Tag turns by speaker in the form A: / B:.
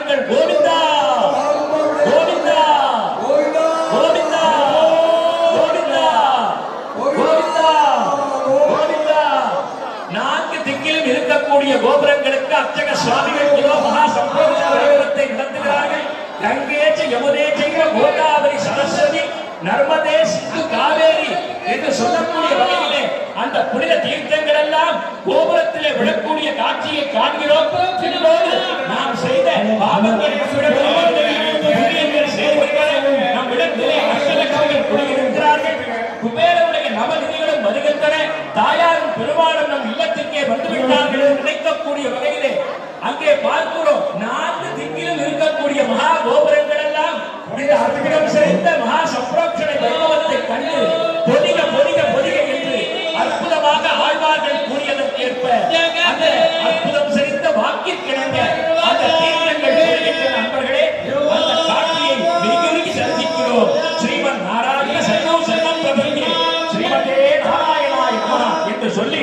A: நாமங்கள் கோவிந்தா கோவிந்தா கோவிந்தா கோவிந்தா கோவிந்தா கோவிந்தா. நான்கு திக்கிலும் இருக்கக்கூடிய கோபுரங்களுக்கு அர்ச்சக சுவாமிகள் இதோ மகா சம்பூர்ண வைபவத்தை நடத்துகிறார்கள். கங்கேச்ச யமுனேச்சைவ கோதாவரி சரஸ்வதி நர்மதே சிந்து காவேரி என்று சொல்லக்கூடிய வகையிலே அந்த புனித தீர்த்தங்கள் எல்லாம் கோபுரத்திலே விழக்கூடிய காட்சியை காண்கிறோம். நாம் செய்த பாவங்களை நம் இடத்திலே அஷ்டலட்சுமிகள் குடியிருக்கிறார்கள். குபேரனுடைய நவநிதிகளும் வருகின்றன. தாயாரும் பெருமாளும் நம் இல்லத்திற்கே வந்துவிட்டார்கள் என்று நினைக்கக்கூடிய வகையிலே அங்கே பார்க்கிறோம். நான்கு திக்கிலும் இருக்கக்கூடிய மகா கோபுரங்கள் எல்லாம் அற்புதம் செறிந்த மகா சம்பிரோட்சணை வைபவத்தை கண்டு பொதிக பொதிக பொதிக என்று அற்புதமாக ஆழ்வார்கள் கூறியதற்கேற்ப அந்த அற்புதம் செறிந்த வாக்கிற்கிணங்க அந்த தீர்த்தங்கள் கூறுகின்ற நண்பர்களே அந்த காட்சியை மிகுதி சந்திக்கிறோம். ஸ்ரீமன் நாராயண சரணம் சரணம் பிரபஞ்சே ஸ்ரீமதே நாராயணாய நமஹ என்று சொல்லி